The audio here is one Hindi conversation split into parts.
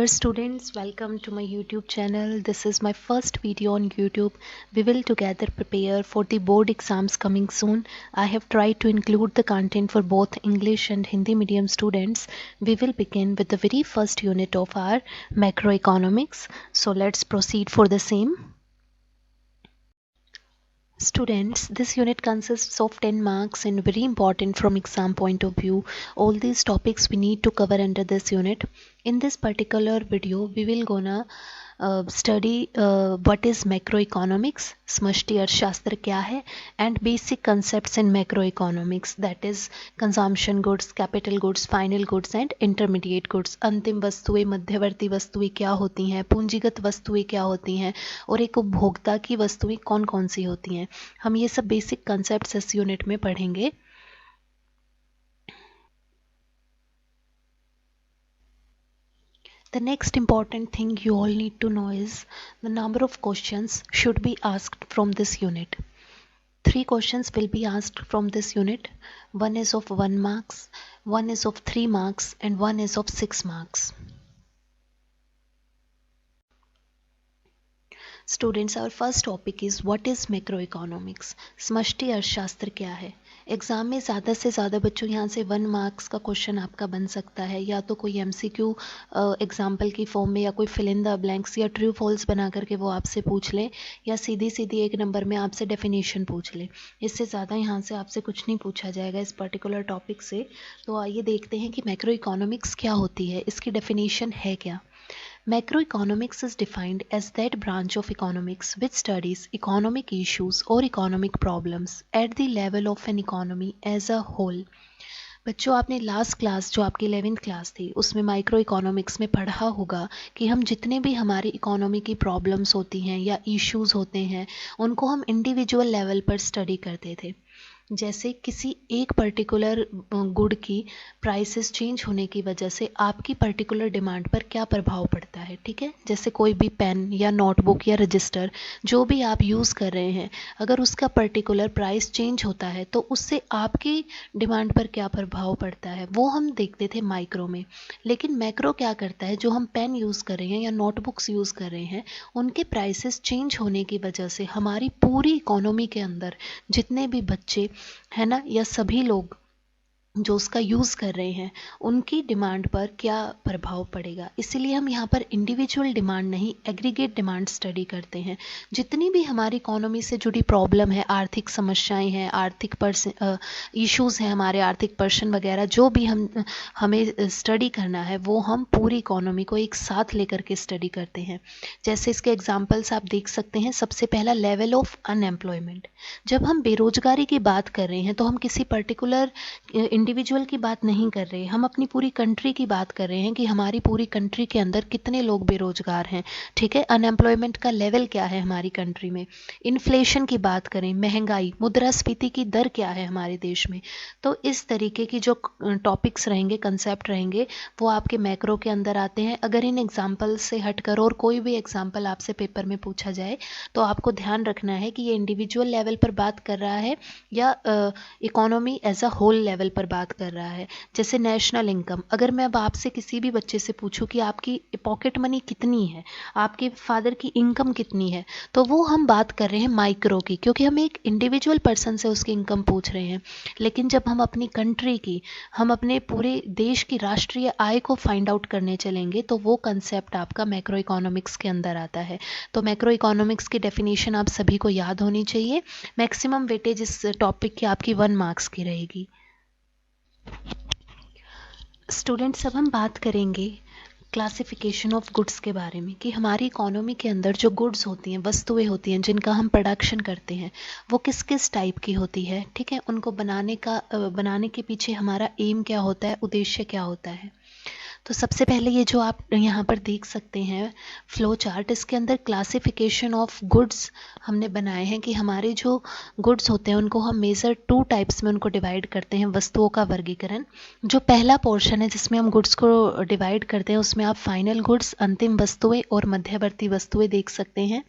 Dear students, welcome to my YouTube channel. This is my first video on YouTube. We will together prepare for the board exams coming soon. I have tried to include the content for both English and Hindi medium students. We will begin with the very first unit of our macroeconomics. So let's proceed for the same. Students, this unit consists of 10 marks and very important from exam point of view. All these topics we need to cover under this unit. In this particular video, we will gonna study what is macroeconomics, समष्टि अर्थशास्त्र क्या है, and basic concepts in macroeconomics, that is consumption goods, capital goods, final goods and intermediate goods. अंतिम वस्तुएं, मध्यवर्ती वस्तुएं क्या होती हैं, पूंजीगत वस्तुएं क्या होती हैं और एक उपभोक्ता की वस्तुएं कौन कौन सी होती हैं. हम ये सब बेसिक कंसेप्ट्स इस यूनिट में पढ़ेंगे. The next important thing you all need to know is the number of questions should be asked from this unit. 3 questions will be asked from this unit. One is of 1 marks, one is of 3 marks and one is of 6 marks. Students, our first topic is what is macroeconomics. समष्टि अर्थशास्त्र क्या है. एग्ज़ाम में ज़्यादा से ज़्यादा बच्चों यहाँ से 1 मार्क्स का क्वेश्चन आपका बन सकता है, या तो कोई MCQ एग्जाम्पल की फॉर्म में, या कोई फिल इन द ब्लैंक्स या ट्रू फॉल्स बना करके वो आपसे पूछ लें, या सीधी सीधी 1 नंबर में आपसे डेफिनेशन पूछ लें. इससे ज़्यादा यहाँ से आपसे कुछ नहीं पूछा जाएगा इस पर्टिकुलर टॉपिक से. तो आइए देखते हैं कि मैक्रो इकोनॉमिक्स क्या होती है, इसकी डेफिनेशन है क्या. Macroeconomics is defined as that branch of economics which studies economic issues or economic problems at the level of an economy as a whole. बच्चों, आपने लास्ट क्लास जो आपकी 11th क्लास थी उसमें माइक्रो इकोनॉमिक्स में पढ़ा होगा कि हम जितने भी हमारी इकोनॉमी की प्रॉब्लम्स होती हैं या इश्यूज होते हैं उनको हम इंडिविजुअल लेवल पर स्टडी करते थे. जैसे किसी एक पर्टिकुलर गुड की प्राइसेस चेंज होने की वजह से आपकी पर्टिकुलर डिमांड पर क्या प्रभाव पड़ता है. ठीक है, जैसे कोई भी पेन या नोटबुक या रजिस्टर जो भी आप यूज़ कर रहे हैं, अगर उसका पर्टिकुलर प्राइस चेंज होता है तो उससे आपकी डिमांड पर क्या प्रभाव पड़ता है वो हम देखते थे माइक्रो में. लेकिन मैक्रो क्या करता है, जो हम पेन यूज़ कर रहे हैं या नोटबुक्स यूज़ कर रहे हैं उनके प्राइसेस चेंज होने की वजह से हमारी पूरी इकोनॉमी के अंदर जितने भी बच्चे है ना, या सभी लोग जो उसका यूज़ कर रहे हैं उनकी डिमांड पर क्या प्रभाव पड़ेगा. इसीलिए हम यहाँ पर इंडिविजुअल डिमांड नहीं, एग्रीगेट डिमांड स्टडी करते हैं. जितनी भी हमारी इकोनॉमी से जुड़ी प्रॉब्लम है, आर्थिक समस्याएं हैं, आर्थिक इश्यूज़ हैं, हमारे आर्थिक पर्सन वगैरह जो भी हमें स्टडी करना है वो हम पूरी इकोनॉमी को एक साथ लेकर के स्टडी करते हैं. जैसे इसके एग्जाम्पल्स आप देख सकते हैं. सबसे पहला लेवल ऑफ अनएम्प्लॉयमेंट. जब हम बेरोजगारी की बात कर रहे हैं तो हम किसी पर्टिकुलर इंडिविजुअल की बात नहीं कर रहे, हम अपनी पूरी कंट्री की बात कर रहे हैं कि हमारी पूरी कंट्री के अंदर कितने लोग बेरोजगार हैं. ठीक है, अनएम्प्लॉयमेंट का लेवल क्या है हमारी कंट्री में. इन्फ्लेशन की बात करें, महंगाई, मुद्रास्फीति की दर क्या है हमारे देश में. तो इस तरीके की जो टॉपिक्स रहेंगे, कंसेप्ट रहेंगे, वो आपके मैक्रो के अंदर आते हैं. अगर इन एग्जाम्पल से हटकर और कोई भी एग्जाम्पल आपसे पेपर में पूछा जाए तो आपको ध्यान रखना है कि ये इंडिविजुअल लेवल पर बात कर रहा है या economy as a whole level पर बात कर रहा है. जैसे नेशनल इनकम, अगर मैं अब आपसे किसी भी बच्चे से पूछूं कि आपकी पॉकेट मनी कितनी है, आपके फादर की इनकम कितनी है, तो वो हम बात कर रहे हैं माइक्रो की, क्योंकि हम एक इंडिविजुअल पर्सन से उसकी इनकम पूछ रहे हैं. लेकिन जब हम अपनी कंट्री की, हम अपने पूरे देश की राष्ट्रीय आय को फाइंड आउट करने चलेंगे तो वो कंसेप्ट आपका मैक्रो इकोनॉमिक्स के अंदर आता है. तो मैक्रो इकोनॉमिक्स की डेफिनेशन आप सभी को याद होनी चाहिए. मैक्सिमम वेटेज इस टॉपिक की आपकी 1 मार्क्स की रहेगी. स्टूडेंट्स, अब हम बात करेंगे क्लासिफिकेशन ऑफ गुड्स के बारे में कि हमारी इकोनॉमी के अंदर जो गुड्स होती हैं, वस्तुएं होती हैं जिनका हम प्रोडक्शन करते हैं, वो किस किस टाइप की होती है. ठीक है, उनको बनाने के पीछे हमारा एम क्या होता है, उद्देश्य क्या होता है. तो सबसे पहले ये जो आप यहाँ पर देख सकते हैं फ्लो चार्ट, इसके अंदर क्लासिफिकेशन ऑफ गुड्स हमने बनाए हैं कि हमारे जो गुड्स होते हैं उनको हम मेजर 2 टाइप्स में उनको डिवाइड करते हैं. वस्तुओं का वर्गीकरण, जो पहला पोर्शन है जिसमें हम गुड्स को डिवाइड करते हैं उसमें आप फाइनल गुड्स, अंतिम वस्तुएं और मध्यवर्ती वस्तुएं देख सकते हैं.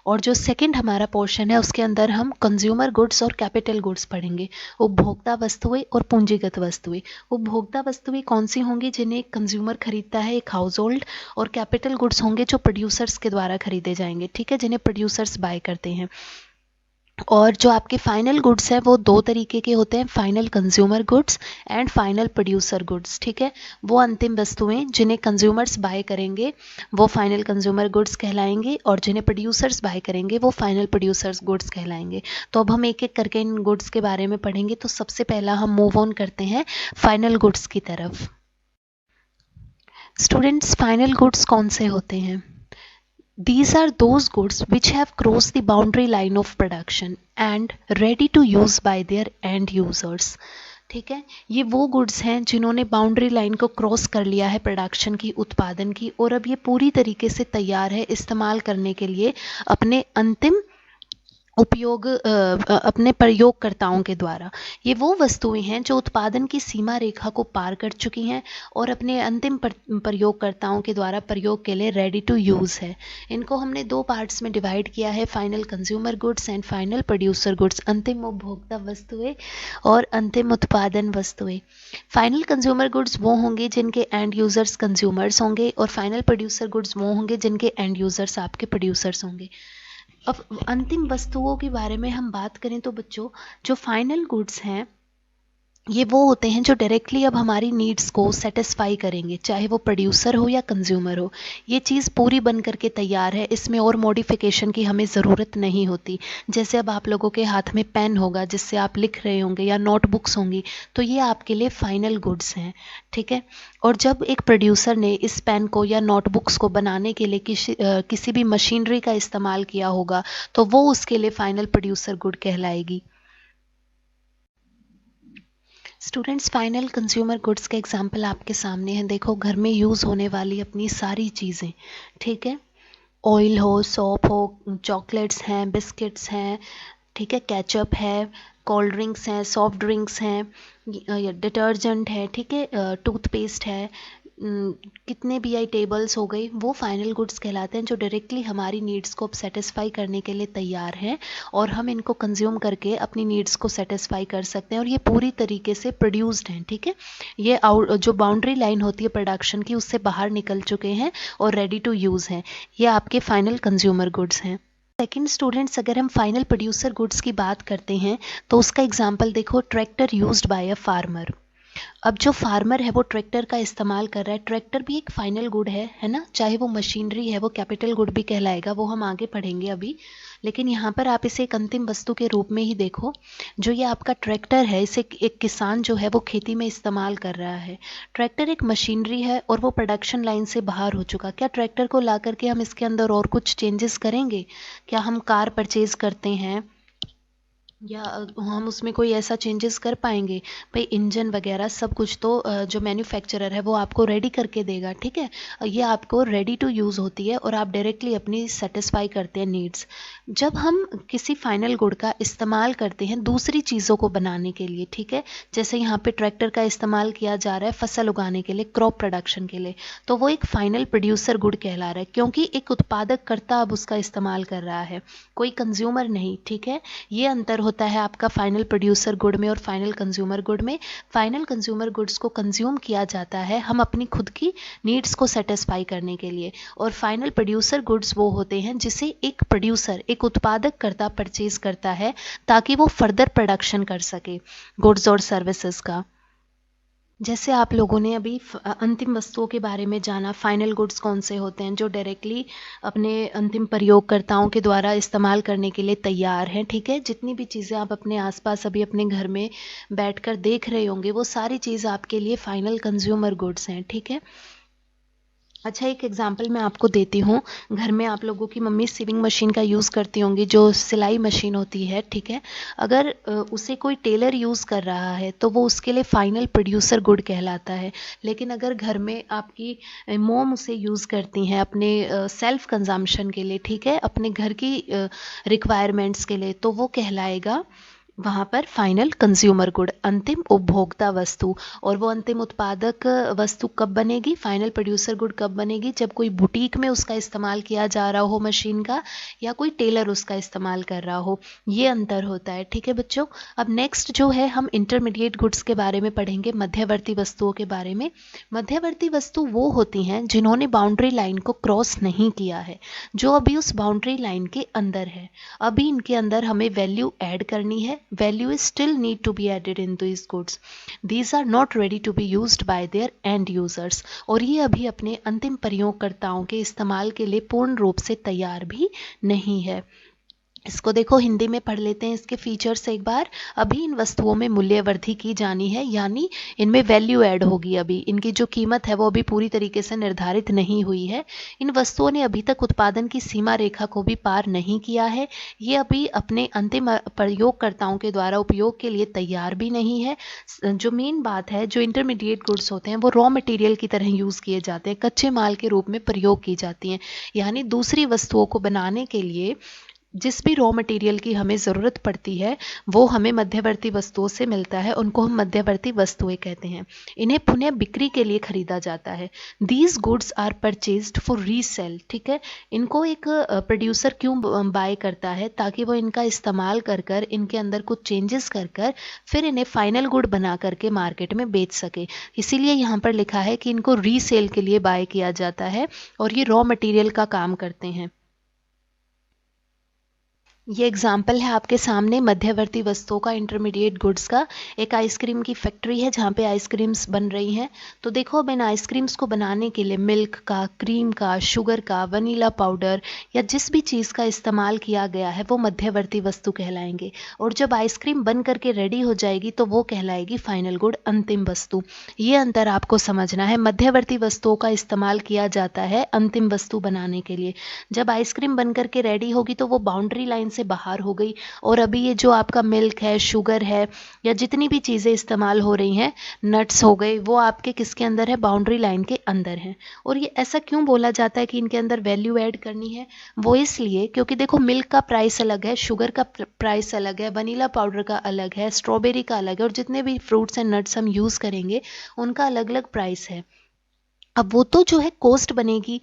और जो सेकंड हमारा पोर्शन है उसके अंदर हम कंज्यूमर गुड्स और कैपिटल गुड्स पढ़ेंगे, उपभोक्ता वस्तुएं और पूंजीगत वस्तुएं. उपभोक्ता वस्तुएं कौन सी होंगी, जिन्हें कंज्यूमर खरीदता है, एक हाउस होल्ड, और कैपिटल गुड्स होंगे जो प्रोड्यूसर्स के द्वारा खरीदे जाएंगे, ठीक है, जिन्हें प्रोड्यूसर्स बाय करते हैं। और जो आपके फाइनल गुड्स हैं वो दो तरीके के होते हैं, final consumer goods and final producer goods, ठीक है। वो अंतिम वस्तुएं जिन्हें कंज्यूमर्स बाय करेंगे वो फाइनल कंज्यूमर गुड्स कहलाएंगे, और जिन्हें प्रोड्यूसर्स बाय करेंगे वो फाइनल प्रोड्यूसर्स गुड्स कहलाएंगे। तो अब हम एक एक करके इन गुड्स के बारे में पढ़ेंगे। तो सबसे पहला हम मूव ऑन करते हैं फाइनल गुड्स की तरफ। स्टूडेंट्स, फाइनल गुड्स कौन से होते हैं? These are those goods which have crossed the boundary line of production and ready to use by their end users. ठीक है, ये वो गुड्स हैं जिन्होंने बाउंड्री लाइन को क्रॉस कर लिया है प्रोडक्शन की, उत्पादन की, और अब ये पूरी तरीके से तैयार है इस्तेमाल करने के लिए अपने अंतिम उपयोग अपने प्रयोगकर्ताओं के द्वारा। ये वो वस्तुएं हैं जो उत्पादन की सीमा रेखा को पार कर चुकी हैं और अपने अंतिम प्रयोगकर्ताओं के द्वारा प्रयोग के लिए रेडी टू यूज़ है। इनको हमने दो पार्ट्स में डिवाइड किया है, final consumer goods and final producer goods, अंतिम उपभोक्ता वस्तुएं और अंतिम उत्पादन वस्तुएं। फाइनल कंज्यूमर गुड्स वो होंगे जिनके एंड यूज़र्स कंज्यूमर्स होंगे, और फाइनल प्रोड्यूसर गुड्स वो होंगे जिनके एंड यूज़र्स आपके प्रोड्यूसर्स होंगे। अब अंतिम वस्तुओं के बारे में हम बात करें तो बच्चों, जो फाइनल गुड्स हैं ये वो होते हैं जो डायरेक्टली अब हमारी नीड्स को सेटिस्फाई करेंगे, चाहे वो प्रोड्यूसर हो या कंज्यूमर हो। ये चीज़ पूरी बन करके तैयार है, इसमें और मॉडिफिकेशन की हमें ज़रूरत नहीं होती। जैसे अब आप लोगों के हाथ में पेन होगा जिससे आप लिख रहे होंगे, या नोटबुक्स होंगी, तो ये आपके लिए फाइनल गुड्स हैं, ठीक है। और जब एक प्रोड्यूसर ने इस पेन को या नोटबुक्स को बनाने के लिए किसी भी मशीनरी का इस्तेमाल किया होगा तो वो उसके लिए फाइनल प्रोड्यूसर गुड कहलाएगी। स्टूडेंट्स, फाइनल कंज्यूमर गुड्स का एग्जाम्पल आपके सामने है। देखो, घर में यूज़ होने वाली अपनी सारी चीज़ें, ठीक है, ऑयल हो, सोप हो, चॉकलेट्स हैं, बिस्किट्स हैं, ठीक है, केचप है, कोल्ड ड्रिंक्स हैं, सॉफ्ट ड्रिंक्स हैं, डिटर्जेंट है, ठीक है, टूथपेस्ट है, कितने भी आई टेबल्स हो गई, वो फाइनल गुड्स कहलाते हैं जो डायरेक्टली हमारी नीड्स को सेटिस्फाई करने के लिए तैयार हैं, और हम इनको कंज्यूम करके अपनी नीड्स को सेटिस्फाई कर सकते हैं, और ये पूरी तरीके से प्रोड्यूस्ड हैं, ठीक है। ये जो बाउंड्री लाइन होती है प्रोडक्शन की उससे बाहर निकल चुके हैं और रेडी टू यूज़ हैं। ये आपके फाइनल कंज्यूमर गुड्स हैं। सेकेंड स्टूडेंट्स, अगर हम फाइनल प्रोड्यूसर गुड्स की बात करते हैं तो उसका एग्जाम्पल देखो, tractor used by a farmer. अब जो फार्मर है वो ट्रैक्टर का इस्तेमाल कर रहा है, ट्रैक्टर भी एक फाइनल गुड है ना, चाहे वो मशीनरी है वो कैपिटल गुड भी कहलाएगा, वो हम आगे पढ़ेंगे अभी। लेकिन यहाँ पर आप इसे एक अंतिम वस्तु के रूप में ही देखो। जो ये आपका ट्रैक्टर है, इसे एक किसान जो है वो खेती में इस्तेमाल कर रहा है। ट्रैक्टर एक मशीनरी है और वो प्रोडक्शन लाइन से बाहर हो चुका। क्या ट्रैक्टर को ला करके हम इसके अंदर और कुछ चेंजेस करेंगे? क्या हम कार परचेज करते हैं या हम उसमें कोई ऐसा चेंजेस कर पाएंगे? भाई इंजन वगैरह सब कुछ तो जो मैन्युफैक्चरर है वो आपको रेडी करके देगा, ठीक है। ये आपको रेडी टू यूज़ होती है और आप डायरेक्टली अपनी सेटिस्फाई करते हैं नीड्स। जब हम किसी फाइनल गुड का इस्तेमाल करते हैं दूसरी चीज़ों को बनाने के लिए, ठीक है, जैसे यहाँ पे ट्रैक्टर का इस्तेमाल किया जा रहा है फसल उगाने के लिए, क्रॉप प्रोडक्शन के लिए, तो वो एक फाइनल प्रोड्यूसर गुड कहला रहा है, क्योंकि एक उत्पादक कर्ता अब उसका इस्तेमाल कर रहा है, कोई कंज्यूमर नहीं, ठीक है। ये अंतर होता है आपका फाइनल प्रोड्यूसर गुड में और फाइनल कंज्यूमर गुड में। फाइनल कंज्यूमर गुड्स को कंज्यूम किया जाता है हम अपनी खुद की नीड्स को सेटिस्फाई करने के लिए, और फाइनल प्रोड्यूसर गुड्स वो होते हैं जिसे एक प्रोड्यूसर, एक उत्पादक कर्ता परचेज करता है ताकि वो फर्दर प्रोडक्शन कर सके गुड्स और सर्विसेज का। जैसे आप लोगों ने अभी अंतिम वस्तुओं के बारे में जाना, फाइनल गुड्स कौन से होते हैं जो डायरेक्टली अपने अंतिम प्रयोगकर्ताओं के द्वारा इस्तेमाल करने के लिए तैयार हैं, ठीक है। जितनी भी चीज़ें आप अपने आसपास अभी अपने घर में बैठकर देख रहे होंगे वो सारी चीज़ आपके लिए फाइनल कंज्यूमर गुड्स हैं, ठीक है। अच्छा, एक एग्जांपल मैं आपको देती हूँ। घर में आप लोगों की मम्मी सीविंग मशीन का यूज़ करती होंगी, जो सिलाई मशीन होती है, ठीक है। अगर उसे कोई टेलर यूज़ कर रहा है तो वो उसके लिए फाइनल प्रोड्यूसर गुड कहलाता है। लेकिन अगर घर में आपकी मोम उसे यूज़ करती हैं अपने सेल्फ कंजम्पशन के लिए, ठीक है, अपने घर की रिक्वायरमेंट्स के लिए, तो वो कहलाएगा वहाँ पर फाइनल कंज्यूमर गुड, अंतिम उपभोक्ता वस्तु। और वो अंतिम उत्पादक वस्तु कब बनेगी, फाइनल प्रोड्यूसर गुड कब बनेगी, जब कोई बुटीक में उसका इस्तेमाल किया जा रहा हो मशीन का, या कोई टेलर उसका इस्तेमाल कर रहा हो। ये अंतर होता है। ठीक है बच्चों। अब नेक्स्ट जो है हम इंटरमीडिएट गुड्स के बारे में पढ़ेंगे, मध्यवर्ती वस्तुओं के बारे में। मध्यवर्ती वस्तु वो होती हैं जिन्होंने बाउंड्री लाइन को क्रॉस नहीं किया है, जो अभी उस बाउंड्री लाइन के अंदर है। अभी इनके अंदर हमें वैल्यू ऐड करनी है। Value is still need to be added in these goods. These are not ready to be used by their end users. और ये अभी अपने अंतिम प्रयोगकर्ताओं के इस्तेमाल के लिए पूर्ण रूप से तैयार भी नहीं है। इसको देखो हिंदी में पढ़ लेते हैं इसके फीचर्स एक बार। अभी इन वस्तुओं में मूल्य वृद्धि की जानी है, यानी इनमें वैल्यू ऐड होगी। अभी इनकी जो कीमत है वो अभी पूरी तरीके से निर्धारित नहीं हुई है। इन वस्तुओं ने अभी तक उत्पादन की सीमा रेखा को भी पार नहीं किया है। ये अभी अपने अंतिम प्रयोगकर्ताओं के द्वारा उपयोग के लिए तैयार भी नहीं है। जो मेन बात है, जो इंटरमीडिएट गुड्स होते हैं वो रॉ मटेरियल की तरह यूज़ किए जाते हैं, कच्चे माल के रूप में प्रयोग की जाती हैं। यानी दूसरी वस्तुओं को बनाने के लिए जिस भी रॉ मटेरियल की हमें ज़रूरत पड़ती है वो हमें मध्यवर्ती वस्तुओं से मिलता है। उनको हम मध्यवर्ती वस्तुएं कहते हैं। इन्हें पुनः बिक्री के लिए खरीदा जाता है। These goods are purchased for resale. ठीक है। इनको एक प्रोड्यूसर क्यों बाय करता है, ताकि वो इनका इस्तेमाल कर कर, इनके अंदर कुछ चेंजेस कर कर फिर इन्हें फाइनल गुड बना करके मार्केट में बेच सके। इसीलिए यहाँ पर लिखा है कि इनको रीसेल के लिए बाय किया जाता है और ये रॉ मटेरियल का काम करते हैं। ये एग्जाम्पल है आपके सामने मध्यवर्ती वस्तुओं का, इंटरमीडिएट गुड्स का। एक आइसक्रीम की फैक्ट्री है जहाँ पे आइसक्रीम्स बन रही हैं। तो देखो अब इन आइसक्रीम्स को बनाने के लिए मिल्क का, क्रीम का, शुगर का, वनीला पाउडर या जिस भी चीज़ का इस्तेमाल किया गया है वो मध्यवर्ती वस्तु कहलाएंगे। और जब आइसक्रीम बन करके रेडी हो जाएगी तो वो कहलाएगी फाइनल गुड, अंतिम वस्तु। ये अंतर आपको समझना है। मध्यवर्ती वस्तुओं का इस्तेमाल किया जाता है अंतिम वस्तु बनाने के लिए। जब आइसक्रीम बन करके रेडी होगी तो वो बाउंड्री लाइन से बाहर हो गई। और अभी ये जो आपका मिल्क है, शुगर है, या जितनी भी चीज़ें इस्तेमाल हो रही हैं, नट्स हो गए, वो आपके किसके अंदर है, बाउंड्री लाइन के अंदर है। और ये ऐसा क्यों बोला जाता है कि इनके अंदर वैल्यू ऐड करनी है, वो इसलिए क्योंकि देखो मिल्क का प्राइस अलग है, शुगर का प्राइस अलग है, वनीला पाउडर का अलग है, स्ट्रॉबेरी का अलग है, और जितने भी फ्रूट्स एंड नट्स हम यूज़ करेंगे उनका अलग अलग प्राइस है। अब वो तो जो है कॉस्ट बनेगी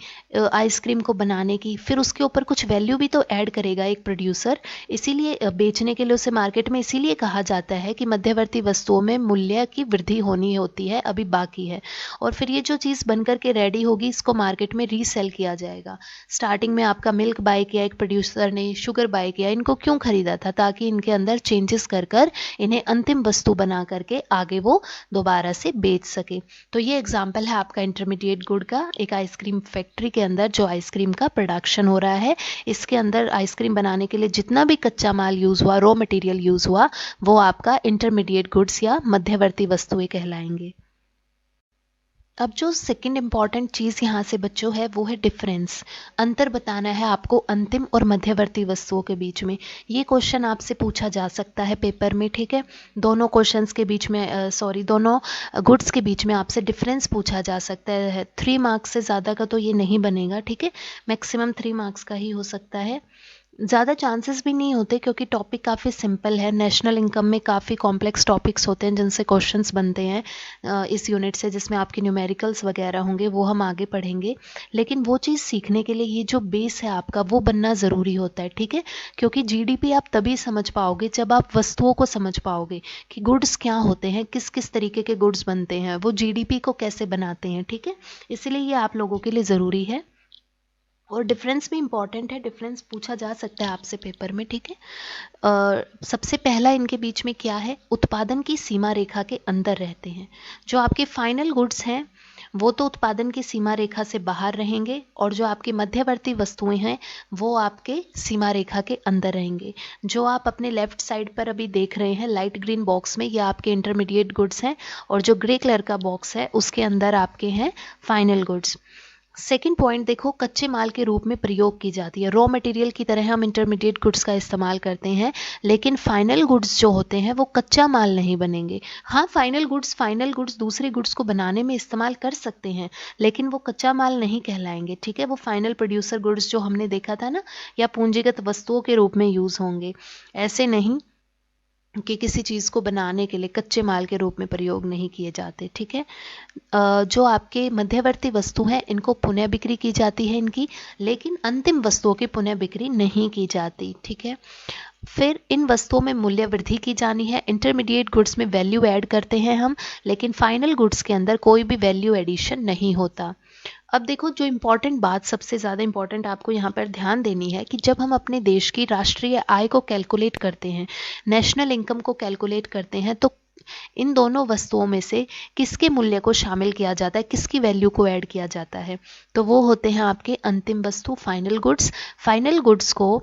आइसक्रीम को बनाने की, फिर उसके ऊपर कुछ वैल्यू भी तो ऐड करेगा एक प्रोड्यूसर। इसीलिए बेचने के लिए उसे मार्केट में इसीलिए कहा जाता है कि मध्यवर्ती वस्तुओं में मूल्य की वृद्धि होनी होती है, अभी बाकी है। और फिर ये जो चीज़ बनकर के रेडी होगी इसको मार्केट में रीसेल किया जाएगा। स्टार्टिंग में आपका मिल्क बाय किया एक प्रोड्यूसर ने, शुगर बाय किया, इनको क्यों खरीदा था, ताकि इनके अंदर चेंजेस कर कर इन्हें अंतिम वस्तु बना करके आगे वो दोबारा से बेच सके। तो ये एग्जाम्पल है आपका इंटरमीडिएट गुड का। एक आइसक्रीम फैक्ट्री के अंदर जो आइसक्रीम का प्रोडक्शन हो रहा है, इसके अंदर आइसक्रीम बनाने के लिए जितना भी कच्चा माल यूज़ हुआ, रॉ मटेरियल यूज़ हुआ, वो आपका इंटरमीडिएट गुड्स या मध्यवर्ती वस्तुएं कहलाएंगे। अब जो सेकंड इंपॉर्टेंट चीज़ यहाँ से बच्चों है वो है डिफरेंस। अंतर बताना है आपको अंतिम और मध्यवर्ती वस्तुओं के बीच में। ये क्वेश्चन आपसे पूछा जा सकता है पेपर में। ठीक है। दोनों क्वेश्चंस के बीच में दोनों गुड्स के बीच में आपसे डिफरेंस पूछा जा सकता है। 3 मार्क्स से ज़्यादा का तो ये नहीं बनेगा। ठीक है। मैक्सिमम 3 मार्क्स का ही हो सकता है। ज़्यादा चांसेस भी नहीं होते क्योंकि टॉपिक काफ़ी सिंपल है। नेशनल इनकम में काफ़ी कॉम्प्लेक्स टॉपिक्स होते हैं जिनसे क्वेश्चंस बनते हैं इस यूनिट से, जिसमें आपके न्यूमेरिकल्स वगैरह होंगे, वो हम आगे पढ़ेंगे। लेकिन वो चीज़ सीखने के लिए ये जो बेस है आपका वो बनना ज़रूरी होता है। ठीक है। क्योंकि जीडीपी आप तभी समझ पाओगे जब आप वस्तुओं को समझ पाओगे कि गुड्स क्या होते हैं, किस किस तरीके के गुड्स बनते हैं, वो जीडीपी को कैसे बनाते हैं। ठीक है। इसलिए ये आप लोगों के लिए ज़रूरी है। और डिफरेंस भी इंपॉर्टेंट है, डिफरेंस पूछा जा सकता है आपसे पेपर में। ठीक है। सबसे पहला इनके बीच में क्या है, उत्पादन की सीमा रेखा के अंदर रहते हैं। जो आपके फाइनल गुड्स हैं वो तो उत्पादन की सीमा रेखा से बाहर रहेंगे, और जो आपकी मध्यवर्ती वस्तुएं हैं वो आपके सीमा रेखा के अंदर रहेंगे। जो आप अपने लेफ्ट साइड पर अभी देख रहे हैं लाइट ग्रीन बॉक्स में, ये आपके इंटरमीडिएट गुड्स हैं, और जो ग्रे कलर का बॉक्स है उसके अंदर आपके हैं फाइनल गुड्स। सेकेंड पॉइंट देखो, कच्चे माल के रूप में प्रयोग की जाती है। रॉ मटेरियल की तरह हम इंटरमीडिएट गुड्स का इस्तेमाल करते हैं, लेकिन फाइनल गुड्स जो होते हैं वो कच्चा माल नहीं बनेंगे। हाँ, फाइनल गुड्स दूसरे गुड्स को बनाने में इस्तेमाल कर सकते हैं, लेकिन वो कच्चा माल नहीं कहलाएंगे। ठीक है। वो फाइनल प्रोड्यूसर गुड्स जो हमने देखा था ना, या पूंजीगत वस्तुओं के रूप में यूज़ होंगे, ऐसे नहीं। कि किसी चीज़ को बनाने के लिए कच्चे माल के रूप में प्रयोग नहीं किए जाते, ठीक है। जो आपके मध्यवर्ती वस्तु हैं इनको पुनः बिक्री की जाती है इनकी, लेकिन अंतिम वस्तुओं की पुनः बिक्री नहीं की जाती, ठीक है। फिर इन वस्तुओं में मूल्य वृद्धि की जानी है। इंटरमीडिएट गुड्स में वैल्यू ऐड करते हैं हम, लेकिन फाइनल गुड्स के अंदर कोई भी वैल्यू एडिशन नहीं होता। अब देखो, जो इम्पोर्टेंट बात, सबसे ज़्यादा इम्पोर्टेंट आपको यहाँ पर ध्यान देनी है कि जब हम अपने देश की राष्ट्रीय आय को कैलकुलेट करते हैं, नेशनल इनकम को कैलकुलेट करते हैं, तो इन दोनों वस्तुओं में से किसके मूल्य को शामिल किया जाता है, किसकी वैल्यू को ऐड किया जाता है, तो वो होते हैं आपके अंतिम वस्तु, फाइनल गुड्स। फाइनल गुड्स को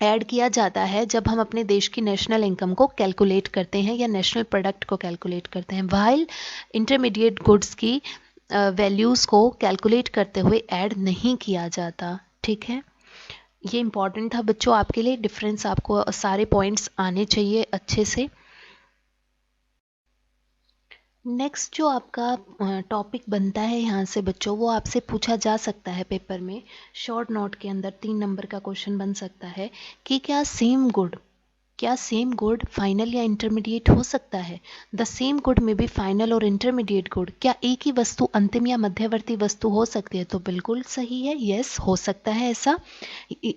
ऐड किया जाता है जब हम अपने देश की नेशनल इनकम को कैलकुलेट करते हैं या नेशनल प्रोडक्ट को कैलकुलेट करते हैं, वाइल इंटरमीडिएट गुड्स की वैल्यूज़ को कैलकुलेट करते हुए ऐड नहीं किया जाता, ठीक है। ये इंपॉर्टेंट था बच्चों आपके लिए, डिफरेंस आपको सारे पॉइंट्स आने चाहिए अच्छे से। नेक्स्ट जो आपका टॉपिक बनता है यहाँ से बच्चों, वो आपसे पूछा जा सकता है पेपर में, शॉर्ट नोट के अंदर 3 नंबर का क्वेश्चन बन सकता है कि क्या सेम गुड फाइनल या इंटरमीडिएट हो सकता है। द सेम गुड में भी फाइनल और इंटरमीडिएट गुड, क्या एक ही वस्तु अंतिम या मध्यवर्ती वस्तु हो सकती है, तो बिल्कुल सही है, यस हो सकता है ऐसा।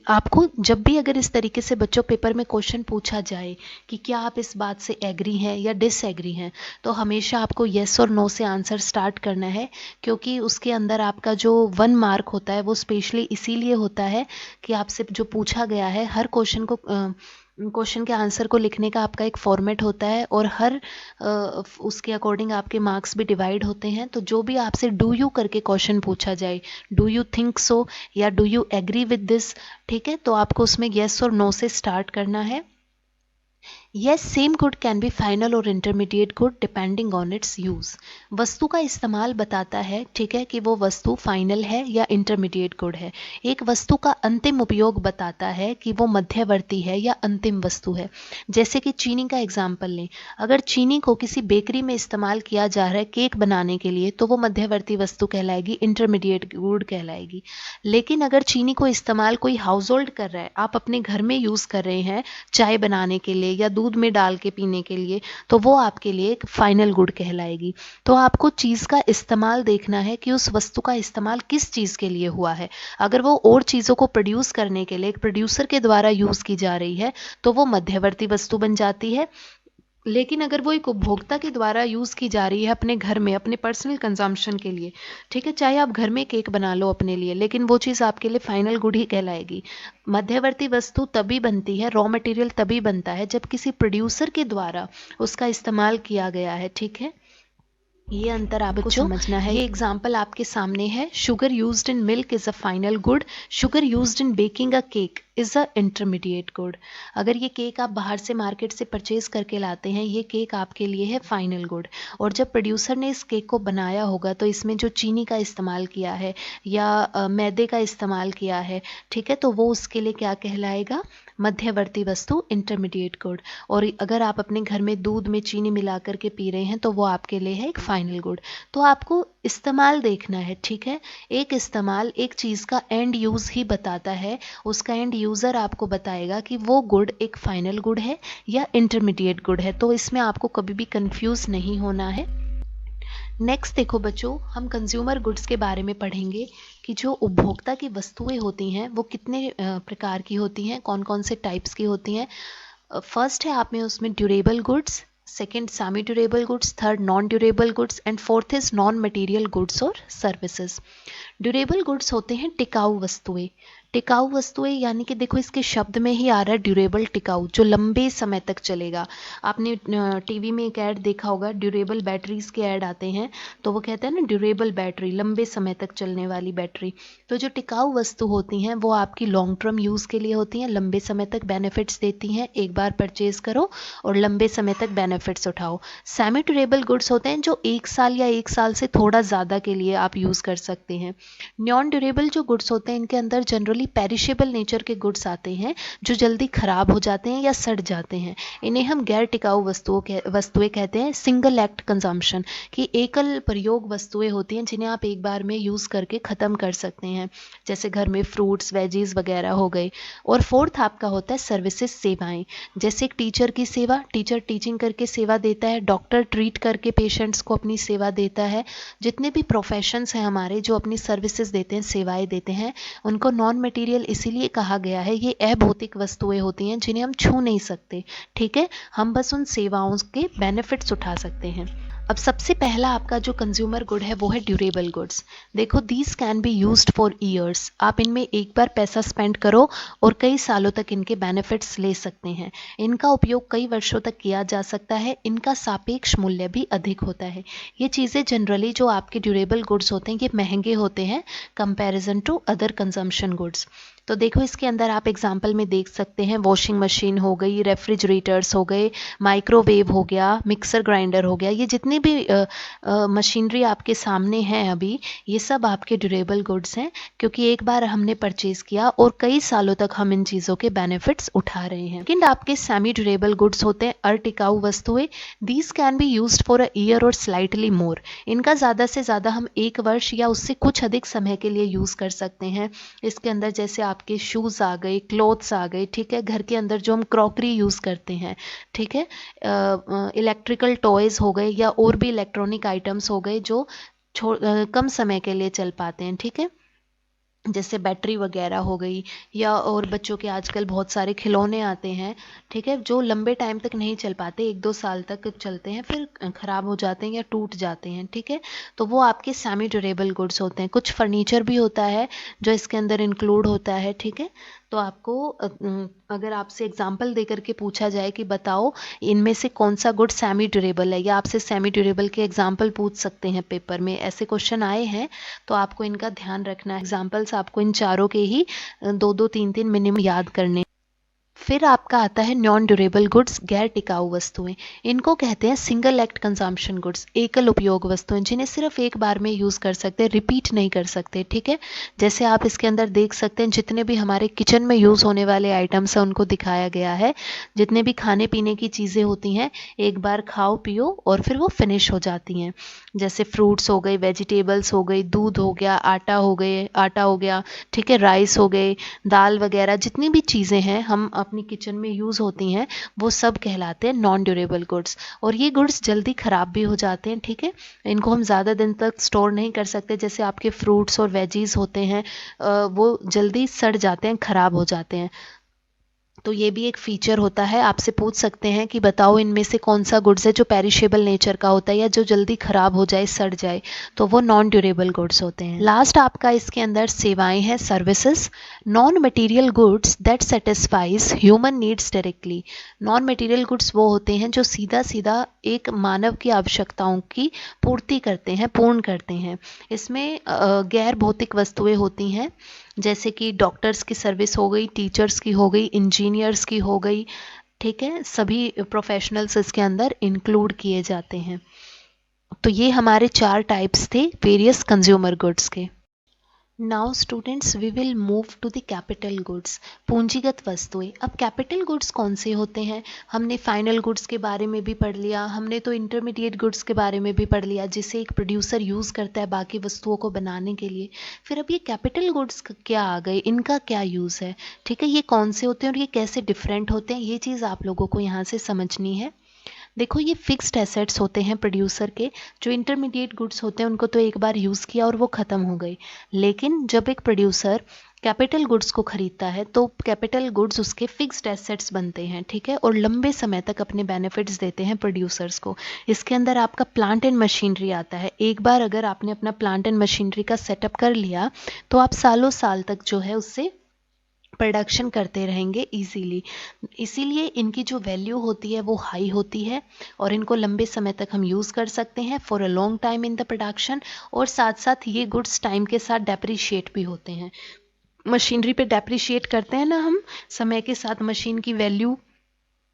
आपको जब भी अगर इस तरीके से बच्चों पेपर में क्वेश्चन पूछा जाए कि क्या आप इस बात से एग्री हैं या डिसएग्री हैं, तो हमेशा आपको यस और नो से आंसर स्टार्ट करना है, क्योंकि उसके अंदर आपका जो 1 मार्क होता है वो स्पेशली इसीलिए होता है कि आपसे जो पूछा गया है, हर क्वेश्चन के आंसर को लिखने का आपका एक फॉर्मेट होता है, और हर उसके अकॉर्डिंग आपके मार्क्स भी डिवाइड होते हैं। तो जो भी आपसे डू यू करके क्वेश्चन पूछा जाए, डू यू थिंक सो या do you agree with this, ठीक है, तो आपको उसमें येस और नो से स्टार्ट करना है। Yes, same good can be final और intermediate good depending on its use। वस्तु का इस्तेमाल बताता है, ठीक है, कि वो वस्तु फाइनल है या इंटरमीडिएट गुड है। एक वस्तु का अंतिम उपयोग बताता है कि वो मध्यवर्ती है या अंतिम वस्तु है। जैसे कि चीनी का एग्जाम्पल लें, अगर चीनी को किसी बेकरी में इस्तेमाल किया जा रहा है केक बनाने के लिए, तो वो मध्यवर्ती वस्तु कहलाएगी, इंटरमीडिएट गुड कहलाएगी। लेकिन अगर चीनी को इस्तेमाल कोई हाउस होल्ड कर रहा है, आप अपने घर में यूज़ कर रहे हैं चाय बनाने के लिए या दूध में डाल के पीने के लिए, तो वो आपके लिए एक फाइनल गुड कहलाएगी। तो आपको चीज़ का इस्तेमाल देखना है कि उस वस्तु का इस्तेमाल किस चीज़ के लिए हुआ है। अगर वो और चीज़ों को प्रोड्यूस करने के लिए एक प्रोड्यूसर के द्वारा यूज़ की जा रही है, तो वो मध्यवर्ती वस्तु बन जाती है। लेकिन अगर वो एक उपभोक्ता के द्वारा यूज़ की जा रही है अपने घर में, अपने पर्सनल कंजम्पशन के लिए, ठीक है, चाहे आप घर में केक बना लो अपने लिए, लेकिन वो चीज़ आपके लिए फाइनल गुड ही कहलाएगी। मध्यवर्ती वस्तु तभी बनती है, रॉ मटेरियल तभी बनता है जब किसी प्रोड्यूसर के द्वारा उसका इस्तेमाल किया गया है, ठीक है। ये अंतर आपको समझना है। ये एग्जाम्पल आपके सामने है, sugar used in milk is a final good, sugar used in baking a cake is a intermediate good. अगर ये केक आप बाहर से मार्केट से परचेज करके लाते हैं, ये केक आपके लिए है फाइनल गुड। और जब प्रोड्यूसर ने इस केक को बनाया होगा, तो इसमें जो चीनी का इस्तेमाल किया है या मैदे का इस्तेमाल किया है, ठीक है, तो वो उसके लिए क्या कहलाएगा, मध्यवर्ती वस्तु, इंटरमीडिएट गुड। और अगर आप अपने घर में दूध में चीनी मिला करके पी रहे हैं, तो वो आपके लिए है एक फाइनल गुड। तो आपको इस्तेमाल देखना है, ठीक है। एक इस्तेमाल एक चीज़ का एंड यूज़ ही बताता है, उसका एंड यूज़र आपको बताएगा कि वो गुड एक फाइनल गुड है या इंटरमीडिएट गुड है। तो इसमें आपको कभी भी कंफ्यूज नहीं होना है। नेक्स्ट देखो बच्चों, हम कंज्यूमर गुड्स के बारे में पढ़ेंगे कि जो उपभोक्ता की वस्तुएं होती हैं वो कितने प्रकार की होती हैं, कौन कौन से टाइप्स की होती हैं। फर्स्ट है आप में उसमें durable goods, second semi durable goods, third non durable goods and fourth is non material goods और सर्विसेज। ड्यूरेबल गुड्स होते हैं टिकाऊ वस्तुएं। टिकाऊ वस्तुएं यानी कि देखो इसके शब्द में ही आ रहा है ड्यूरेबल, टिकाऊ, जो लंबे समय तक चलेगा। आपने टीवी में एक ऐड देखा होगा, ड्यूरेबल बैटरीज के ऐड आते हैं, तो वो कहते हैं ना ड्यूरेबल बैटरी, लंबे समय तक चलने वाली बैटरी। तो जो टिकाऊ वस्तु होती हैं वो आपकी लॉन्ग टर्म यूज़ के लिए होती हैं, लंबे समय तक बेनिफिट्स देती हैं, एक बार परचेज करो और लंबे समय तक बेनिफिट्स उठाओ। सेमी ड्यूरेबल गुड्स होते हैं जो 1 साल या 1 साल से थोड़ा ज़्यादा के लिए आप यूज़ कर सकते हैं। नॉन ड्यूरेबल जो गुड्स होते हैं इनके अंदर जनरली जनरली पेरिशेबल नेचर के गुड्स आते हैं जो जल्दी खराब हो जाते हैं या सड़ जाते हैं। इन्हें हम गैर टिकाऊ वस्तुएं कहते हैं। सिंगल एक्ट कंजम्पशन की एकल प्रयोग वस्तुएं होती हैं जिन्हें आप एक बार में यूज़ करके ख़त्म कर सकते हैं, जैसे घर में फ्रूट्स वेजीज वगैरह हो गए। और फोर्थ आपका होता है सर्विसेज, सेवाएं, जैसे एक टीचर की सेवा, टीचर टीचिंग करके सेवा देता है, डॉक्टर ट्रीट करके पेशेंट्स को अपनी सेवा देता है। जितने भी प्रोफेशंस हैं हमारे जो अपनी सर्विसेज देते हैं, सेवाएं देते हैं, उनको नॉन मटेरियल इसीलिए कहा गया है। ये अभौतिक वस्तुएं होती हैं जिन्हें हम छू नहीं सकते, ठीक है, हम बस उन सेवाओं के बेनिफिट्स उठा सकते हैं। अब सबसे पहला आपका जो कंज्यूमर गुड है वो है ड्यूरेबल गुड्स। देखो, these can be used for years. आप इनमें एक बार पैसा स्पेंड करो और कई सालों तक इनके बेनिफिट्स ले सकते हैं। इनका उपयोग कई वर्षों तक किया जा सकता है। इनका सापेक्ष मूल्य भी अधिक होता है। ये चीज़ें जनरली जो आपके ड्यूरेबल गुड्स होते हैं ये महंगे होते हैं comparison to other consumption goods. तो देखो, इसके अंदर आप एग्जाम्पल में देख सकते हैं, वॉशिंग मशीन हो गई, रेफ्रिजरेटर्स हो गए, माइक्रोवेव हो गया, मिक्सर ग्राइंडर हो गया। ये जितनी भी मशीनरी आपके सामने हैं अभी, ये सब आपके ड्यूरेबल गुड्स हैं, क्योंकि एक बार हमने परचेज किया और कई सालों तक हम इन चीज़ों के बेनिफिट्स उठा रहे हैं। लेकिन आपके सेमी ड्यूरेबल गुड्स होते हैं अटिकाऊ वस्तुएं। These can be used for a year और स्लाइटली मोर। इनका ज़्यादा से ज़्यादा हम 1 वर्ष या उससे कुछ अधिक समय के लिए यूज़ कर सकते हैं। इसके अंदर जैसे आपके शूज़ आ गए, क्लोथ्स आ गए, ठीक है, घर के अंदर जो हम क्रॉकरी यूज़ करते हैं, ठीक है, इलेक्ट्रिकल टॉयज़ हो गए या और भी इलेक्ट्रॉनिक आइटम्स हो गए जो कम समय के लिए चल पाते हैं, ठीक है, जैसे बैटरी वगैरह हो गई, या और बच्चों के आजकल बहुत सारे खिलौने आते हैं, ठीक है, जो लंबे टाइम तक नहीं चल पाते, 1-2 साल तक चलते हैं फिर ख़राब हो जाते हैं या टूट जाते हैं, ठीक है, तो वो आपके सेमी ड्यूरेबल गुड्स होते हैं। कुछ फर्नीचर भी होता है जो इसके अंदर इंक्लूड होता है, ठीक है। तो आपको अगर आपसे एग्जाम्पल दे करके पूछा जाए कि बताओ इनमें से कौन सा गुड सेमी ड्यूरेबल है, या आपसे सेमी ड्यूरेबल के एग्जाम्पल पूछ सकते हैं, पेपर में ऐसे क्वेश्चन आए हैं, तो आपको इनका ध्यान रखना है। एग्जाम्पल्स आपको इन चारों के ही 2-2, 3-3 मिनिमम याद करने। फिर आपका आता है नॉन ड्यूरेबल गुड्स, गैर टिकाऊ वस्तुएं। इनको कहते हैं सिंगल एक्ट कंजम्पशन गुड्स, एकल उपयोग वस्तुएं, जिन्हें सिर्फ एक बार में यूज़ कर सकते हैं, रिपीट नहीं कर सकते, ठीक है। जैसे आप इसके अंदर देख सकते हैं, जितने भी हमारे किचन में यूज़ होने वाले आइटम्स हैं उनको दिखाया गया है। जितने भी खाने पीने की चीज़ें होती हैं, एक बार खाओ पियो और फिर वो फिनिश हो जाती हैं। जैसे फ्रूट्स हो गए, वेजिटेबल्स हो गई, दूध हो गया, आटा हो गया, ठीक है, राइस हो गए, दाल वगैरह, जितनी भी चीज़ें हैं हम अपनी किचन में यूज़ होती हैं, वो सब कहलाते हैं नॉन ड्यूरेबल गुड्स। और ये गुड्स जल्दी ख़राब भी हो जाते हैं, ठीक है, इनको हम ज़्यादा दिन तक स्टोर नहीं कर सकते। जैसे आपके फ्रूट्स और वेजीज होते हैं, वो जल्दी सड़ जाते हैं, ख़राब हो जाते हैं। तो ये भी एक फीचर होता है। आपसे पूछ सकते हैं कि बताओ इनमें से कौन सा गुड्स है जो पेरिशेबल नेचर का होता है या जो जल्दी खराब हो जाए, सड़ जाए, तो वो नॉन ड्यूरेबल गुड्स होते हैं। लास्ट आपका इसके अंदर सेवाएं हैं, services, non material goods that satisfies human needs directly. Non material goods वो होते हैं जो सीधा सीधा एक मानव की आवश्यकताओं की पूर्ति करते हैं, पूर्ण करते हैं। इसमें गैर भौतिक वस्तुएं होती हैं, जैसे कि डॉक्टर्स की सर्विस हो गई, टीचर्स की हो गई, इंजीनियर्स की हो गई, ठीक है, सभी प्रोफेशनल्स इसके अंदर इंक्लूड किए जाते हैं। तो ये हमारे 4 टाइप्स थे वेरियस कंज्यूमर गुड्स के। Now students we will move to the capital goods, पूंजीगत वस्तुएं। अब कैपिटल गुड्स कौन से होते हैं? हमने फाइनल गुड्स के बारे में भी पढ़ लिया, हमने तो इंटरमीडिएट गुड्स के बारे में भी पढ़ लिया, जिसे एक प्रोड्यूसर यूज़ करता है बाकी वस्तुओं को बनाने के लिए। फिर अब ये कैपिटल गुड्स क्या आ गए, इनका क्या यूज़ है, ठीक है, ये कौन से होते हैं और ये कैसे डिफरेंट होते हैं, ये चीज़ आप लोगों को यहाँ से समझनी है। देखो, ये फिक्स्ड एसेट्स होते हैं प्रोड्यूसर के। जो इंटरमीडिएट गुड्स होते हैं उनको तो एक बार यूज़ किया और वो ख़त्म हो गई। लेकिन जब एक प्रोड्यूसर कैपिटल गुड्स को खरीदता है तो कैपिटल गुड्स उसके फिक्स्ड एसेट्स बनते हैं, ठीक है, और लंबे समय तक अपने बेनिफिट्स देते हैं प्रोड्यूसर्स को। इसके अंदर आपका प्लांट एंड मशीनरी आता है। एक बार अगर आपने अपना प्लांट एंड मशीनरी का सेटअप कर लिया तो आप सालों साल तक जो है उससे प्रोडक्शन करते रहेंगे इजीली। इसीलिए इनकी जो वैल्यू होती है वो हाई होती है और इनको लंबे समय तक हम यूज़ कर सकते हैं for a long time in the production. और साथ साथ ये गुड्स टाइम के साथ डेप्रिशिएट भी होते हैं। मशीनरी पे डेप्रिशिएट करते हैं ना हम, समय के साथ मशीन की वैल्यू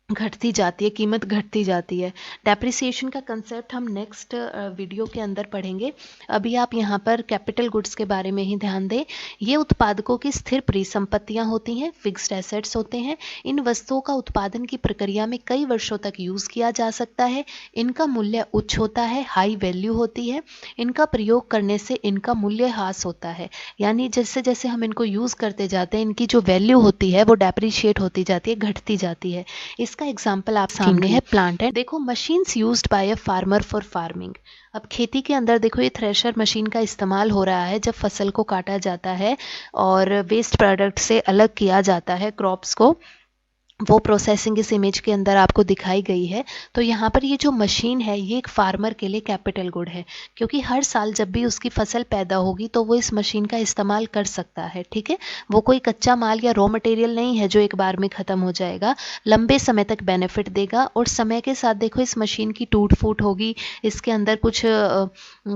घटती जाती है, कीमत घटती जाती है। डेप्रिसिएशन का कंसेप्ट हम नेक्स्ट वीडियो के अंदर पढ़ेंगे। अभी आप यहाँ पर कैपिटल गुड्स के बारे में ही ध्यान दें। ये उत्पादकों की स्थिर परिसंपत्तियाँ होती हैं, फिक्स्ड एसेट्स होते हैं। इन वस्तुओं का उत्पादन की प्रक्रिया में कई वर्षों तक यूज़ किया जा सकता है। इनका मूल्य उच्च होता है, हाई वैल्यू होती है। इनका प्रयोग करने से इनका मूल्य ह्रास होता है, यानी जैसे जैसे हम इनको यूज़ करते जाते हैं इनकी जो वैल्यू होती है वो डेप्रिशिएट होती जाती है, घटती जाती है। इसका एग्जाम्पल आप सामने है, प्लांट है। देखो, machines used by a farmer for farming. अब खेती के अंदर देखो ये थ्रेशर मशीन का इस्तेमाल हो रहा है जब फसल को काटा जाता है और वेस्ट प्रोडक्ट से अलग किया जाता है क्रॉप्स को, वो प्रोसेसिंग इस इमेज के अंदर आपको दिखाई गई है। तो यहाँ पर ये जो मशीन है ये एक फार्मर के लिए कैपिटल गुड है, क्योंकि हर साल जब भी उसकी फसल पैदा होगी तो वो इस मशीन का इस्तेमाल कर सकता है। ठीक है, वो कोई कच्चा माल या रॉ मटेरियल नहीं है जो एक बार में ख़त्म हो जाएगा, लंबे समय तक बेनिफिट देगा। और समय के साथ देखो इस मशीन की टूट फूट होगी, इसके अंदर कुछ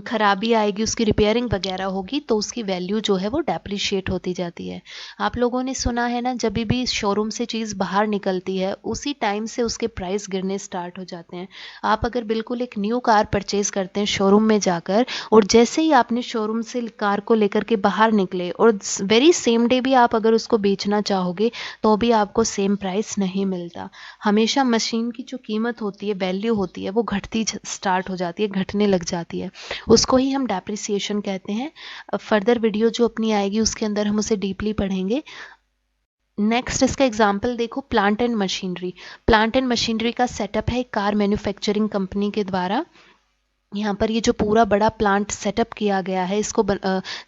खराबी आएगी, उसकी रिपेयरिंग वगैरह होगी, तो उसकी वैल्यू जो है वो डेप्रिशिएट होती जाती है। आप लोगों ने सुना है ना, जब भी शोरूम से चीज़ बाहर निकलती है उसी टाइम से उसके प्राइस गिरने स्टार्ट हो जाते हैं। आप अगर बिल्कुल एक न्यू कार परचेज करते हैं शोरूम में जाकर, और जैसे ही आपने शोरूम से कार को लेकर के बाहर निकले और वेरी सेम डे भी आप अगर उसको बेचना चाहोगे तो भी आपको सेम प्राइस नहीं मिलता। हमेशा मशीन की जो कीमत होती है, वैल्यू होती है, वो घटती स्टार्ट हो जाती है, घटने लग जाती है। उसको ही हम डेप्रिसिएशन कहते हैं। फर्दर वीडियो जो अपनी आएगी उसके अंदर हम उसे डीपली पढ़ेंगे। नेक्स्ट इसका एग्जाम्पल देखो, plant and machinery. Plant and machinery का सेटअप है कार मैन्युफैक्चरिंग कंपनी के द्वारा। यहाँ पर ये जो पूरा बड़ा प्लांट सेटअप किया गया है, इसको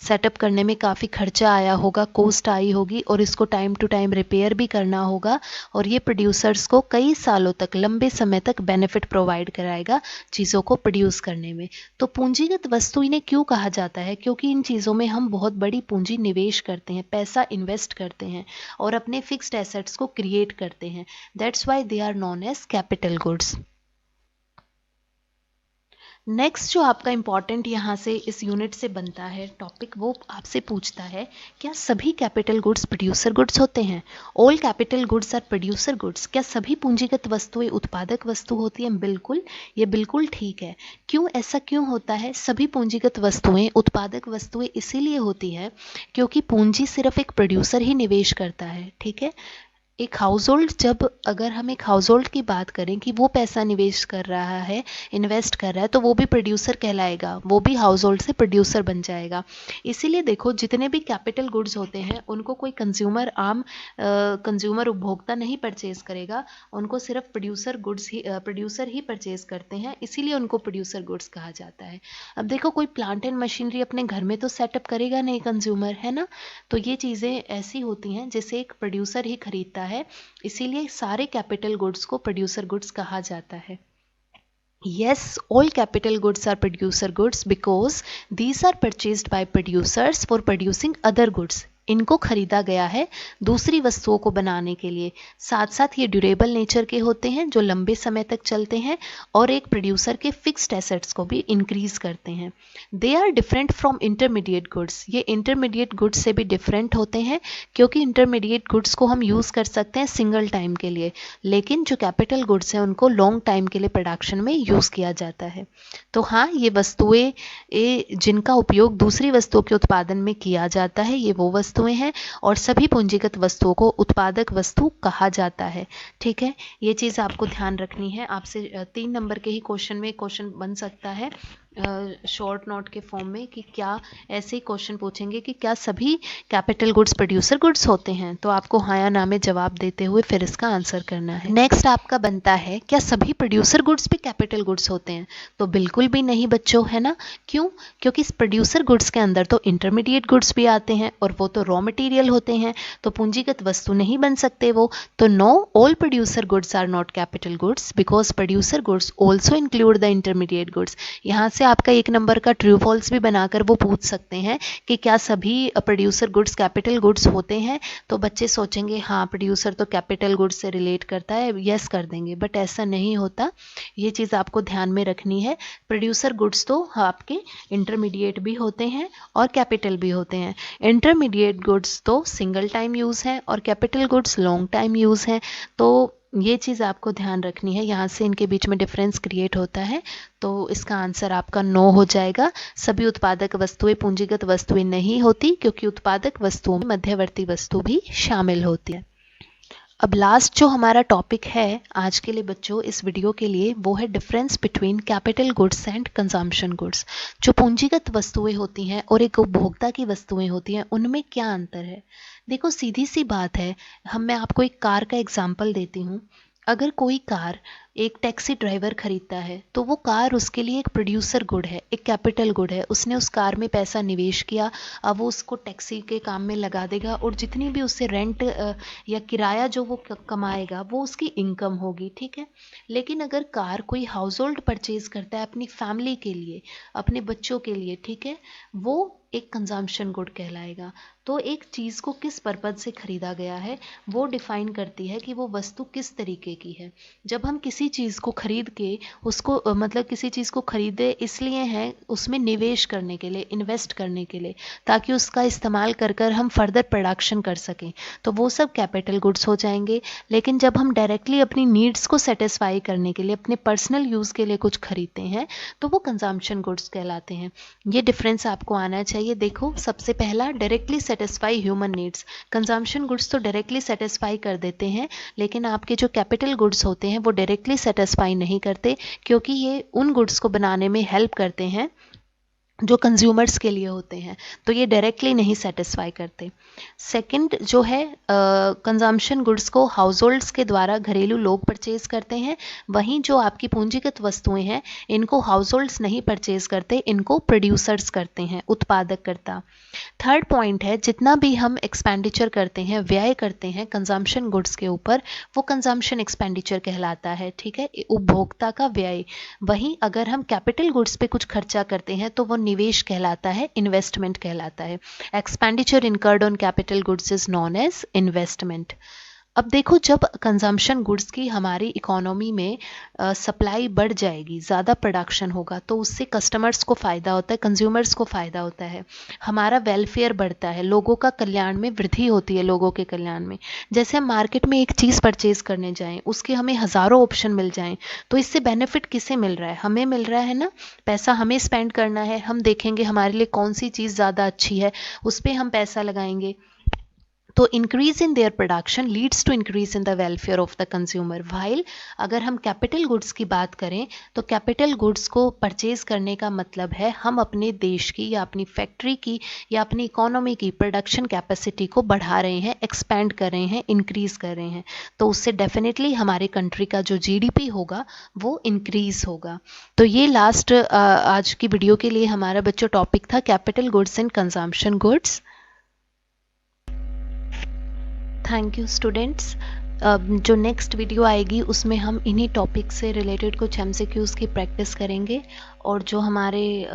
सेटअप करने में काफ़ी खर्चा आया होगा, कॉस्ट आई होगी, और इसको टाइम टू टाइम रिपेयर भी करना होगा। और ये प्रोड्यूसर्स को कई सालों तक, लंबे समय तक बेनिफिट प्रोवाइड कराएगा चीज़ों को प्रोड्यूस करने में। तो पूंजीगत वस्तु इन्हें क्यों कहा जाता है? क्योंकि इन चीज़ों में हम बहुत बड़ी पूंजी निवेश करते हैं, पैसा इन्वेस्ट करते हैं और अपने फिक्स्ड एसेट्स को क्रिएट करते हैं। That's why they are known as capital goods. Next जो आपका इंपॉर्टेंट यहाँ से इस यूनिट से बनता है टॉपिक, वो आपसे पूछता है क्या सभी कैपिटल गुड्स प्रोड्यूसर गुड्स होते हैं? All capital goods are producer goods. क्या सभी पूंजीगत वस्तुएं उत्पादक वस्तु होती हैं? बिल्कुल, ये बिल्कुल ठीक है। क्यों, ऐसा क्यों होता है? सभी पूंजीगत वस्तुएं उत्पादक वस्तुएं इसीलिए होती है क्योंकि पूंजी सिर्फ एक प्रोड्यूसर ही निवेश करता है। ठीक है, एक हाउस होल्ड, जब अगर हम एक हाउस होल्ड की बात करें कि वो पैसा निवेश कर रहा है, इन्वेस्ट कर रहा है, तो वो भी प्रोड्यूसर कहलाएगा, वो भी हाउस होल्ड से प्रोड्यूसर बन जाएगा। इसीलिए देखो जितने भी कैपिटल गुड्स होते हैं उनको कोई कंज्यूमर, आम कंज्यूमर उपभोक्ता नहीं परचेज करेगा, उनको सिर्फ प्रोड्यूसर ही परचेज करते हैं, इसीलिए उनको प्रोड्यूसर गुड्स कहा जाता है। अब देखो, कोई प्लांट एंड मशीनरी अपने घर में तो सेटअप करेगा नहीं कंज्यूमर, है ना? तो ये चीज़ें ऐसी होती हैं जिसे एक प्रोड्यूसर ही खरीदता है, इसीलिए सारे कैपिटल गुड्स को प्रोड्यूसर गुड्स कहा जाता है। Yes, all capital goods are producer goods because these are purchased by producers for producing other goods. इनको खरीदा गया है दूसरी वस्तुओं को बनाने के लिए। साथ साथ ये ड्यूरेबल नेचर के होते हैं जो लंबे समय तक चलते हैं और एक प्रोड्यूसर के फिक्स्ड एसेट्स को भी इंक्रीज करते हैं। They are different from intermediate goods. ये इंटरमीडिएट गुड्स से भी डिफरेंट होते हैं क्योंकि इंटरमीडिएट गुड्स को हम यूज़ कर सकते हैं सिंगल टाइम के लिए, लेकिन जो कैपिटल गुड्स हैं उनको लॉन्ग टाइम के लिए प्रोडक्शन में यूज़ किया जाता है। तो हाँ, ये वस्तुएं जिनका उपयोग दूसरी वस्तुओं के उत्पादन में किया जाता है, ये वो वस्तुएं हैं, और सभी पूंजीगत वस्तुओं को उत्पादक वस्तु कहा जाता है। ठीक है, ये चीज़ आपको ध्यान रखनी है। आपसे 3 नंबर के ही क्वेश्चन में क्वेश्चन बन सकता है शॉर्ट नोट के फॉर्म में, कि क्या ऐसे ही क्वेश्चन पूछेंगे कि क्या सभी कैपिटल गुड्स प्रोड्यूसर गुड्स होते हैं, तो आपको हाँ या ना में जवाब देते हुए फिर इसका आंसर करना है। नेक्स्ट आपका बनता है क्या सभी प्रोड्यूसर गुड्स भी कैपिटल गुड्स होते हैं? तो बिल्कुल भी नहीं बच्चों, है ना? क्यों? क्योंकि इस प्रोड्यूसर गुड्स के अंदर तो इंटरमीडिएट गुड्स भी आते हैं और वो तो रॉ मटेरियल होते हैं, तो पूंजीगत वस्तु नहीं बन सकते वो। तो no, all producer goods are not capital goods because producer goods also include the intermediate goods. यहाँ से आपका 1 नंबर का ट्रू फॉल्स भी बनाकर वो पूछ सकते हैं कि क्या सभी प्रोड्यूसर गुड्स कैपिटल गुड्स होते हैं? तो बच्चे सोचेंगे हाँ, प्रोड्यूसर तो कैपिटल गुड्स से रिलेट करता है, यस कर देंगे, बट ऐसा नहीं होता। ये चीज़ आपको ध्यान में रखनी है। प्रोड्यूसर गुड्स तो आपके इंटरमीडिएट भी होते हैं और कैपिटल भी होते हैं। इंटरमीडिएट गुड्स तो सिंगल टाइम यूज़ है और capital goods long time use है। तो ये चीज़ आपको ध्यान रखनी है, यहाँ से इनके बीच में डिफरेंस क्रिएट होता है। तो इसका आंसर आपका नो हो जाएगा। सभी उत्पादक वस्तुएं पूंजीगत वस्तुएं नहीं होती, क्योंकि उत्पादक वस्तुओं में मध्यवर्ती वस्तु भी शामिल होती है। अब लास्ट जो हमारा टॉपिक है आज के लिए बच्चों इस वीडियो के लिए, वो है difference between capital goods and consumption goods. जो पूंजीगत वस्तुएं होती हैं और एक उपभोक्ता की वस्तुएं होती हैं, उनमें क्या अंतर है। देखो सीधी सी बात है, मैं आपको एक कार का एग्जांपल देती हूँ। अगर कोई कार एक टैक्सी ड्राइवर खरीदता है तो वो कार उसके लिए एक प्रोड्यूसर गुड है, एक कैपिटल गुड है। उसने उस कार में पैसा निवेश किया, अब वो उसको टैक्सी के काम में लगा देगा और जितनी भी उससे रेंट या किराया जो वो कमाएगा वो उसकी इनकम होगी, ठीक है। लेकिन अगर कार कोई हाउस होल्ड परचेज करता है अपनी फैमिली के लिए, अपने बच्चों के लिए, ठीक है, वो एक कंजम्पशन गुड कहलाएगा। तो एक चीज़ को किस पर्पज से खरीदा गया है वो डिफाइन करती है कि वो वस्तु किस तरीके की है। जब हम किसी चीज़ को खरीद के उसको मतलब किसी चीज़ को खरीदे इसलिए हैं उसमें निवेश करने के लिए, इन्वेस्ट करने के लिए, ताकि उसका इस्तेमाल कर कर हम फर्दर प्रोडक्शन कर सकें, तो वो सब कैपिटल गुड्स हो जाएंगे। लेकिन जब हम डायरेक्टली अपनी नीड्स को सेटिस्फाई करने के लिए, अपने पर्सनल यूज़ के लिए कुछ खरीदते हैं, तो वो कंजम्पशन गुड्स कहलाते हैं। ये डिफरेंस आपको आना चाहिए। देखो सबसे पहला, directly satisfy human needs. Consumption goods तो डायरेक्टली सेटिस्फाई कर देते हैं, लेकिन आपके जो कैपिटल गुड्स होते हैं वो डायरेक्टली सेटिस्फाई नहीं करते, क्योंकि ये उन गुड्स को बनाने में हेल्प करते हैं जो कंज्यूमर्स के लिए होते हैं, तो ये डायरेक्टली नहीं सेटिस्फाई करते। सेकंड जो है, कंजम्पशन गुड्स को हाउस होल्ड्स के द्वारा घरेलू लोग परचेज करते हैं, वहीं जो आपकी पूंजीगत वस्तुएं हैं इनको हाउस होल्ड्स नहीं परचेज करते, इनको प्रोड्यूसर्स करते हैं, उत्पादक करता। थर्ड पॉइंट है, जितना भी हम एक्सपेंडिचर करते हैं, व्यय करते हैं कंजम्पशन गुड्स के ऊपर, वो कंजम्पशन एक्सपेंडिचर कहलाता है, ठीक है, उपभोक्ता का व्यय। वहीं अगर हम कैपिटल गुड्स पे कुछ खर्चा करते हैं तो वो निवेश कहलाता है, इन्वेस्टमेंट कहलाता है। Expenditure incurred on capital goods is known as investment. अब देखो जब कंजम्पशन गुड्स की हमारी इकोनॉमी में सप्लाई बढ़ जाएगी, ज़्यादा प्रोडक्शन होगा, तो उससे कस्टमर्स को फ़ायदा होता है, कंज्यूमर्स को फ़ायदा होता है, हमारा वेलफेयर बढ़ता है, लोगों का कल्याण में वृद्धि होती है, लोगों के कल्याण में। जैसे हम मार्केट में एक चीज़ परचेज करने जाएं, उसके हमें हज़ारों ऑप्शन मिल जाएं, तो इससे बेनिफिट किसे मिल रहा है, हमें मिल रहा है ना। पैसा हमें स्पेंड करना है, हम देखेंगे हमारे लिए कौन सी चीज़ ज़्यादा अच्छी है, उस पर हम पैसा लगाएंगे। तो increase in their production leads to increase in the welfare of the consumer. While अगर हम कैपिटल गुड्स की बात करें तो कैपिटल गुड्स को परचेज करने का मतलब है हम अपने देश की या अपनी फैक्ट्री की या अपनी इकोनॉमी की प्रोडक्शन कैपेसिटी को बढ़ा रहे हैं, एक्सपेंड कर रहे हैं, इंक्रीज कर रहे हैं, तो उससे डेफिनेटली हमारे कंट्री का जो जीडीपी होगा वो इंक्रीज होगा। तो ये लास्ट आज की वीडियो के लिए हमारा बच्चों टॉपिक था capital goods and consumption goods. Thank you students. जो नेक्स्ट वीडियो आएगी उसमें हम इन्हीं टॉपिक से रिलेटेड कुछ एमसीक्यूज़ की प्रैक्टिस करेंगे, और जो हमारे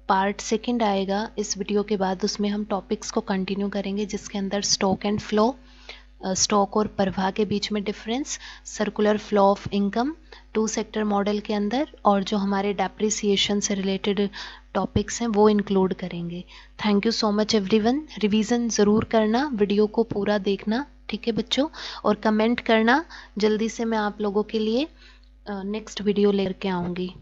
पार्ट सेकंड आएगा इस वीडियो के बाद उसमें हम टॉपिक्स को कंटिन्यू करेंगे, जिसके अंदर स्टॉक एंड फ्लो, स्टॉक और प्रवाह के बीच में difference, circular flow of income two sector model के अंदर, और जो हमारे डेप्रिसिएशन से रिलेटेड टॉपिक्स हैं वो इंक्लूड करेंगे। Thank you so much everyone. Revision ज़रूर करना, वीडियो को पूरा देखना, ठीक है बच्चों, और कमेंट करना। जल्दी से मैं आप लोगों के लिए नेक्स्ट वीडियो लेकर के आऊँगी।